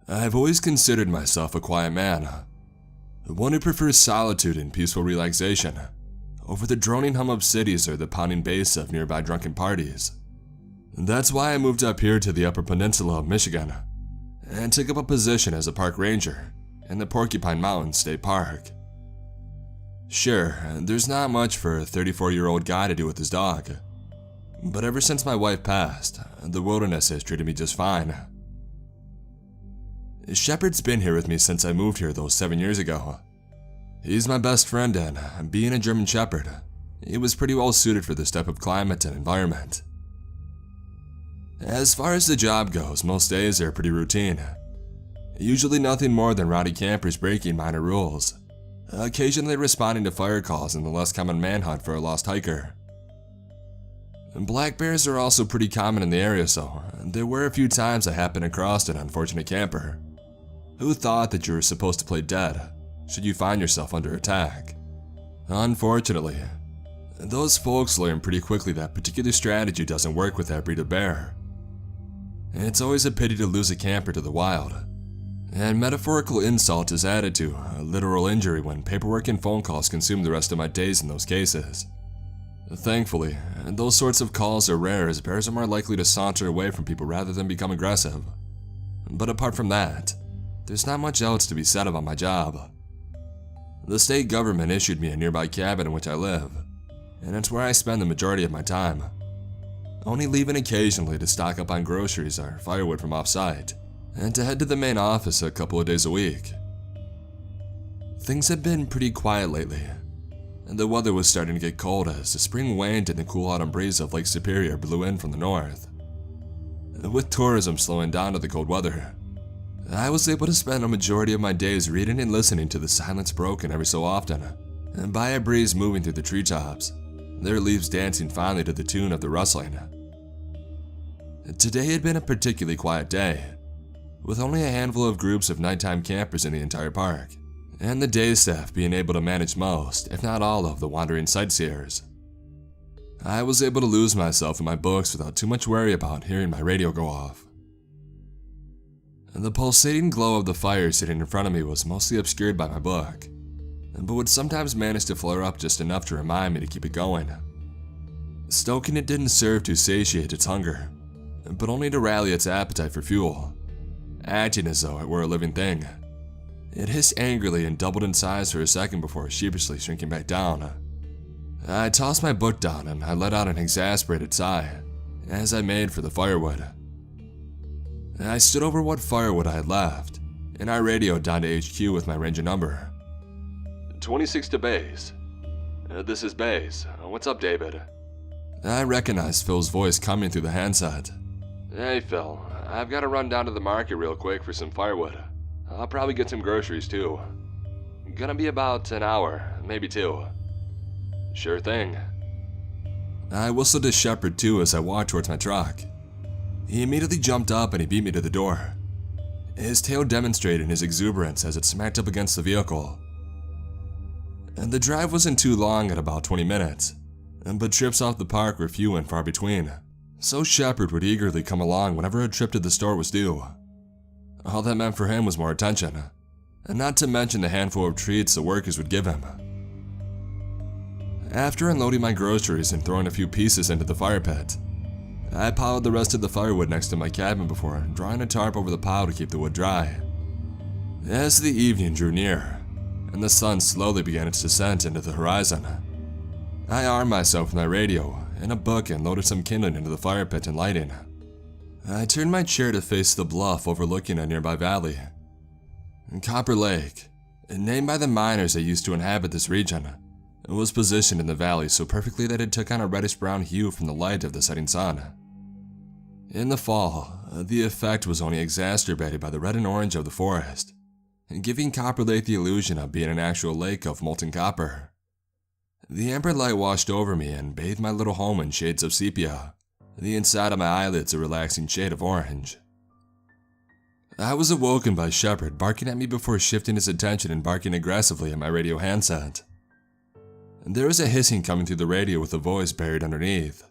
I've always considered myself a quiet man, one who prefers solitude and peaceful relaxation over the droning hum of cities or the pounding bass of nearby drunken parties. That's why I moved up here to the Upper Peninsula of Michigan and took up a position as a park ranger in the Porcupine Mountain State Park. Sure, there's not much for a 34-year-old guy to do with his dog, but ever since my wife passed, the wilderness has treated me just fine. Shepard's been here with me since I moved here those 7 years ago. He's my best friend, and being a German Shepherd, he was pretty well suited for this type of climate and environment. As far as the job goes, most days are pretty routine. Usually nothing more than rowdy campers breaking minor rules, occasionally responding to fire calls and the less common manhunt for a lost hiker. Black bears are also pretty common in the area, so there were a few times I happened across an unfortunate camper who thought that you were supposed to play dead should you find yourself under attack. Unfortunately, those folks learn pretty quickly that particular strategy doesn't work with that breed of bear. It's always a pity to lose a camper to the wild, and metaphorical insult is added to a literal injury when paperwork and phone calls consume the rest of my days in those cases. Thankfully, those sorts of calls are rare, as bears are more likely to saunter away from people rather than become aggressive. But apart from that, there's not much else to be said about my job. The state government issued me a nearby cabin in which I live, and it's where I spend the majority of my time, only leaving occasionally to stock up on groceries or firewood from off-site, and to head to the main office a couple of days a week. Things have been pretty quiet lately, and the weather was starting to get cold as the spring waned and the cool autumn breeze of Lake Superior blew in from the north. With tourism slowing down to the cold weather, I was able to spend a majority of my days reading and listening to the silence broken every so often, and by a breeze moving through the treetops, their leaves dancing finely to the tune of the rustling. Today had been a particularly quiet day, with only a handful of groups of nighttime campers in the entire park, and the day staff being able to manage most, if not all, of the wandering sightseers. I was able to lose myself in my books without too much worry about hearing my radio go off. The pulsating glow of the fire sitting in front of me was mostly obscured by my book, but would sometimes manage to flare up just enough to remind me to keep it going. Stoking it didn't serve to satiate its hunger, but only to rally its appetite for fuel, acting as though it were a living thing. It hissed angrily and doubled in size for a second before sheepishly shrinking back down. I tossed my book down and I let out an exasperated sigh as I made for the firewood. I stood over what firewood I had left, and I radioed down to HQ with my ranger number. 26 to base. This is base. What's up, David? I recognized Phil's voice coming through the handset. Hey, Phil. I've got to run down to the market real quick for some firewood. I'll probably get some groceries too. Gonna be about an hour, maybe 2. Sure thing. I whistled to Shepard too as I walked towards my truck. He immediately jumped up and he beat me to the door, his tail demonstrating his exuberance as it smacked up against the vehicle. And the drive wasn't too long at about 20 minutes, but trips off the park were few and far between, so Shepard would eagerly come along whenever a trip to the store was due. All that meant for him was more attention, and not to mention the handful of treats the workers would give him. After unloading my groceries and throwing a few pieces into the fire pit, I piled the rest of the firewood next to my cabin before drawing a tarp over the pile to keep the wood dry. As the evening drew near, and the sun slowly began its descent into the horizon, I armed myself with my radio and a book and loaded some kindling into the fire pit and lighting. I turned my chair to face the bluff overlooking a nearby valley. Copper Lake, named by the miners that used to inhabit this region, was positioned in the valley so perfectly that it took on a reddish-brown hue from the light of the setting sun. In the fall, the effect was only exacerbated by the red and orange of the forest, giving Copper Lake the illusion of being an actual lake of molten copper. The amber light washed over me and bathed my little home in shades of sepia, the inside of my eyelids a relaxing shade of orange. I was awoken by Shepard barking at me before shifting his attention and barking aggressively at my radio handset. There was a hissing coming through the radio with a voice buried underneath.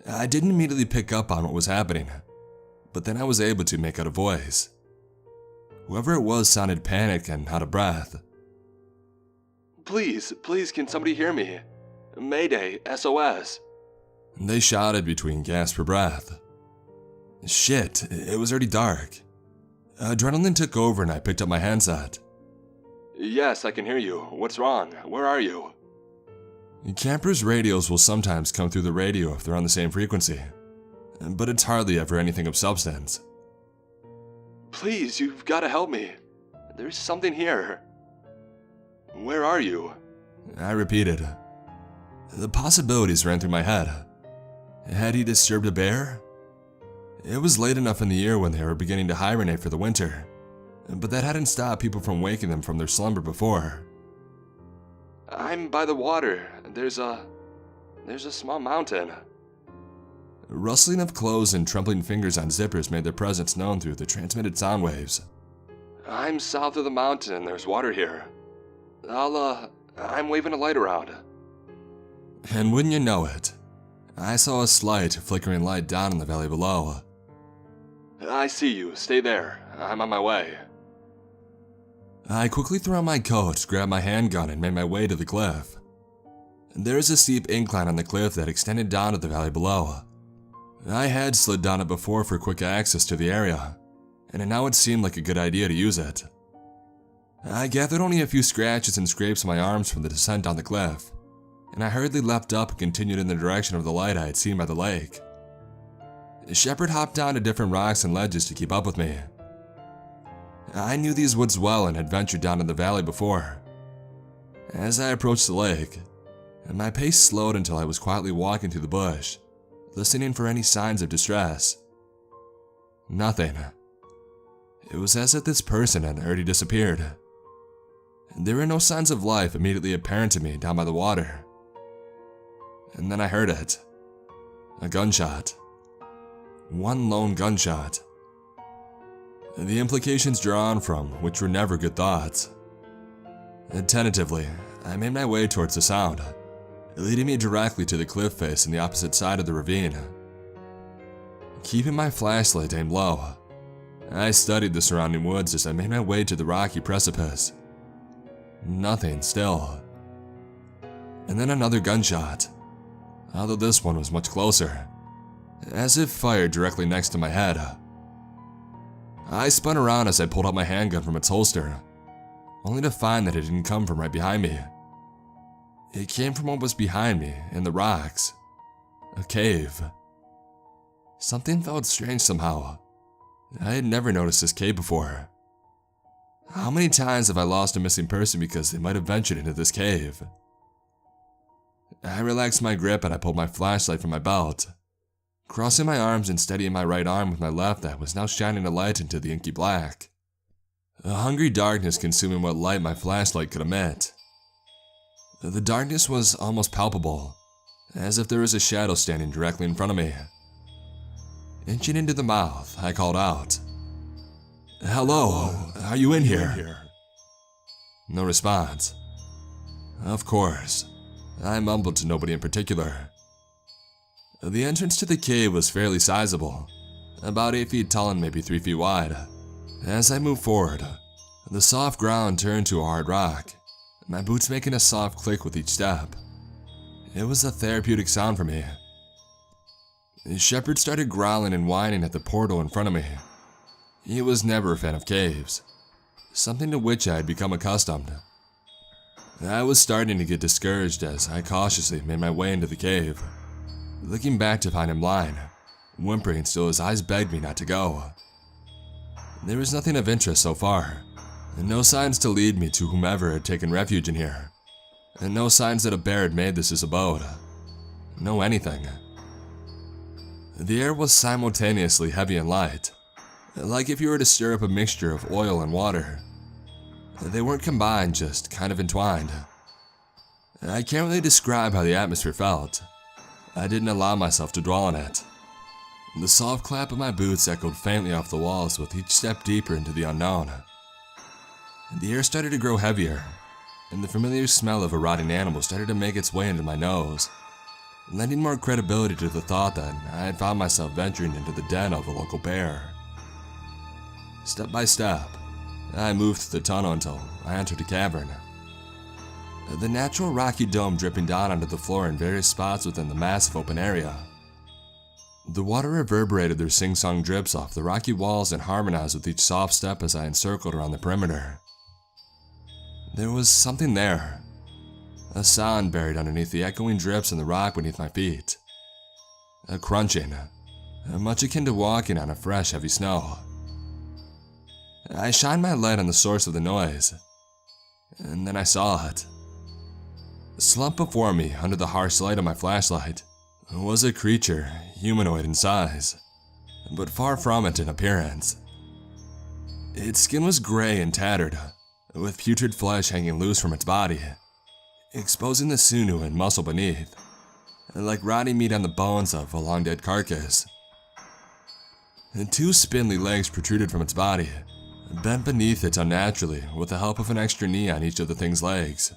I didn't immediately pick up on what was happening, but then I was able to make out a voice. Whoever it was sounded panicked and out of breath. Please, can somebody hear me? Mayday, SOS. They shouted between gasps for breath. Shit, it was already dark. Adrenaline took over and I picked up my handset. Yes, I can hear you. What's wrong? Where are you? Campers' radios will sometimes come through the radio if they're on the same frequency, but it's hardly ever anything of substance. Please, you've got to help me. There's something here. Where are you? I repeated. The possibilities ran through my head. Had he disturbed a bear? It was late enough in the year when they were beginning to hibernate for the winter, but that hadn't stopped people from waking them from their slumber before. I'm by the water. There's a small mountain. Rustling of clothes and trembling fingers on zippers made their presence known through the transmitted sound waves. I'm south of the mountain and there's water here. I'm waving a light around. And wouldn't you know it, I saw a slight, flickering light down in the valley below. I see you. Stay there. I'm on my way. I quickly threw on my coat, grabbed my handgun, and made my way to the cliff. There is a steep incline on the cliff that extended down to the valley below. I had slid down it before for quick access to the area, and now it seemed like a good idea to use it. I gathered only a few scratches and scrapes on my arms from the descent down the cliff, and I hurriedly leapt up and continued in the direction of the light I had seen by the lake. Shepard hopped down to different rocks and ledges to keep up with me. I knew these woods well and had ventured down in the valley before. As I approached the lake, my pace slowed until I was quietly walking through the bush, listening for any signs of distress. Nothing. It was as if this person had already disappeared. There were no signs of life immediately apparent to me down by the water. And then I heard it. A gunshot. One lone gunshot. The implications drawn from which were never good thoughts. Tentatively, I made my way towards the sound, leading me directly to the cliff face on the opposite side of the ravine. Keeping my flashlight aimed low, I studied the surrounding woods as I made my way to the rocky precipice. Nothing still. And then another gunshot, although this one was much closer, as if fired directly next to my head. I spun around as I pulled out my handgun from its holster, only to find that it didn't come from right behind me. It came from what was behind me, in the rocks. A cave. Something felt strange somehow. I had never noticed this cave before. How many times have I lost a missing person because they might have ventured into this cave? I relaxed my grip and I pulled my flashlight from my belt, crossing my arms and steadying my right arm with my left that was now shining a light into the inky black. A hungry darkness consuming what light my flashlight could emit. The darkness was almost palpable, as if there was a shadow standing directly in front of me. Inching into the mouth, I called out, "Hello, are you in here?" No response. Of course, I mumbled to nobody in particular. The entrance to the cave was fairly sizable, about 8 feet tall and maybe 3 feet wide. As I moved forward, the soft ground turned to a hard rock, my boots making a soft click with each step. It was a therapeutic sound for me. Shepard started growling and whining at the portal in front of me. He was never a fan of caves, something to which I had become accustomed. I was starting to get discouraged as I cautiously made my way into the cave, looking back to find him lying, whimpering still his eyes begged me not to go. There was nothing of interest so far, and no signs to lead me to whomever had taken refuge in here, and no signs that a bear had made this his abode. No anything. The air was simultaneously heavy and light, like if you were to stir up a mixture of oil and water. They weren't combined, just kind of entwined. I can't really describe how the atmosphere felt. I didn't allow myself to dwell on it. The soft clap of my boots echoed faintly off the walls with each step deeper into the unknown. The air started to grow heavier, and the familiar smell of a rotting animal started to make its way into my nose, lending more credibility to the thought that I had found myself venturing into the den of a local bear. Step by step, I moved through the tunnel until I entered a cavern. The natural rocky dome dripping down onto the floor in various spots within the massive open area. The water reverberated their sing-song drips off the rocky walls and harmonized with each soft step as I encircled around the perimeter. There was something there. A sound buried underneath the echoing drips in the rock beneath my feet. A crunching, much akin to walking on a fresh, heavy snow. I shined my light on the source of the noise, and then I saw it. Slumped before me, under the harsh light of my flashlight, was a creature, humanoid in size, but far from it in appearance. Its skin was gray and tattered, with putrid flesh hanging loose from its body, exposing the sinew and muscle beneath, like rotting meat on the bones of a long-dead carcass. And two spindly legs protruded from its body, bent beneath it unnaturally with the help of an extra knee on each of the thing's legs.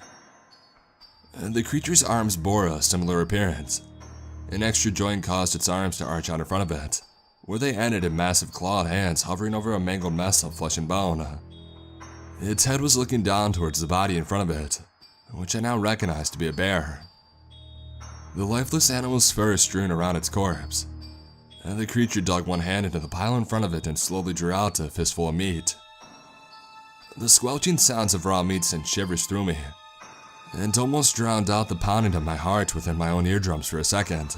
The creature's arms bore a similar appearance. An extra joint caused its arms to arch out in front of it, where they ended in massive clawed hands hovering over a mangled mess of flesh and bone. Its head was looking down towards the body in front of it, which I now recognized to be a bear. The lifeless animal's fur strewn around its corpse, and the creature dug one hand into the pile in front of it and slowly drew out a fistful of meat. The squelching sounds of raw meat sent shivers through me, and almost drowned out the pounding of my heart within my own eardrums for a second.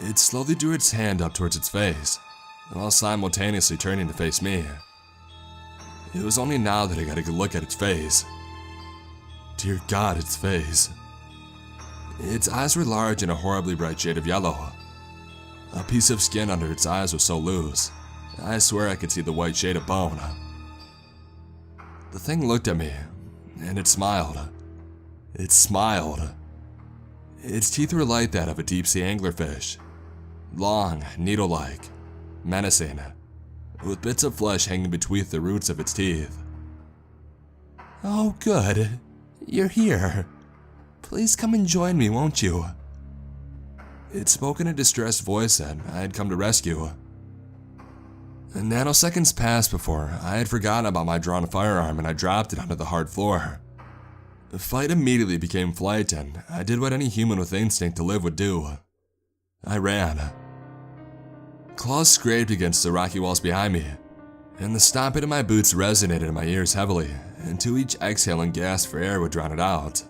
It slowly drew its hand up towards its face, while simultaneously turning to face me. It was only now that I got a good look at its face. Dear God, its face. Its eyes were large and a horribly bright shade of yellow. A piece of skin under its eyes was so loose, I swear I could see the white shade of bone. The thing looked at me, and it smiled. It smiled. Its teeth were like that of a deep-sea anglerfish. Long, needle-like, menacing, with bits of flesh hanging between the roots of its teeth. "Oh, good. You're here. Please come and join me, won't you?" It spoke in a distressed voice that I had come to rescue. Nanoseconds passed before I had forgotten about my drawn firearm and I dropped it onto the hard floor. The fight immediately became flight, and I did what any human with instinct to live would do. I ran. Claws scraped against the rocky walls behind me, and the stomping of my boots resonated in my ears heavily, until each exhale and gasp for air would drown it out.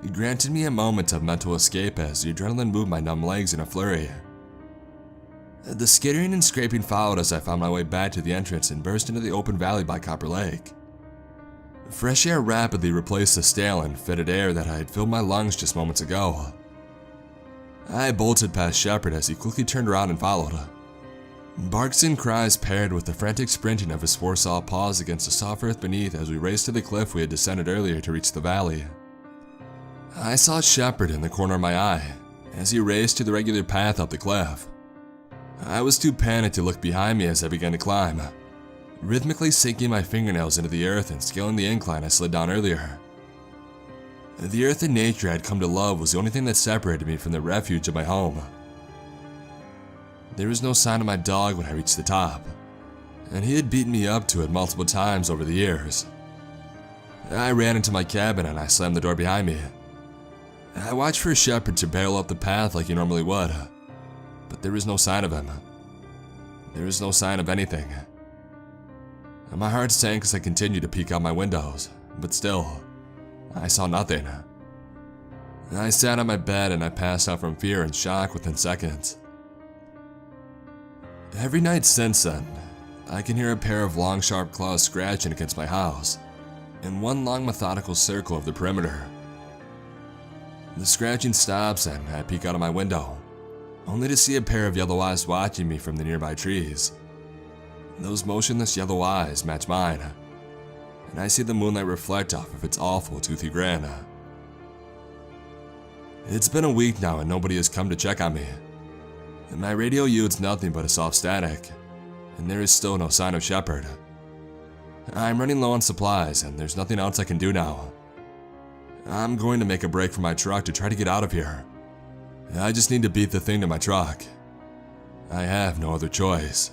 It granted me a moment of mental escape as the adrenaline moved my numb legs in a flurry. The skittering and scraping followed as I found my way back to the entrance and burst into the open valley by Copper Lake. Fresh air rapidly replaced the stale and fetid air that had filled my lungs just moments ago. I bolted past Shepard as he quickly turned around and followed. Barks and cries paired with the frantic sprinting of his foresaw paws against the soft earth beneath as we raced to the cliff we had descended earlier to reach the valley. I saw Shepard in the corner of my eye as he raced to the regular path up the cliff. I was too panicked to look behind me as I began to climb, rhythmically sinking my fingernails into the earth and scaling the incline I slid down earlier. The earth and nature I had come to love was the only thing that separated me from the refuge of my home. There was no sign of my dog when I reached the top, and he had beaten me up to it multiple times over the years. I ran into my cabin and I slammed the door behind me. I watched for Shepard to barrel up the path like he normally would, but there was no sign of him. There was no sign of anything. And my heart sank as I continued to peek out my windows, but still, I saw nothing. I sat on my bed and I passed out from fear and shock within seconds. Every night since then, I can hear a pair of long sharp claws scratching against my house, in one long methodical circle of the perimeter. The scratching stops and I peek out of my window, only to see a pair of yellow eyes watching me from the nearby trees. Those motionless yellow eyes match mine, and I see the moonlight reflect off of its awful toothy grin. It's been a week now and nobody has come to check on me, and my radio yields nothing but a soft static, and there is still no sign of Shepard. I'm running low on supplies and there's nothing else I can do now. I'm going to make a break for my truck to try to get out of here. I just need to beat the thing to my truck. I have no other choice.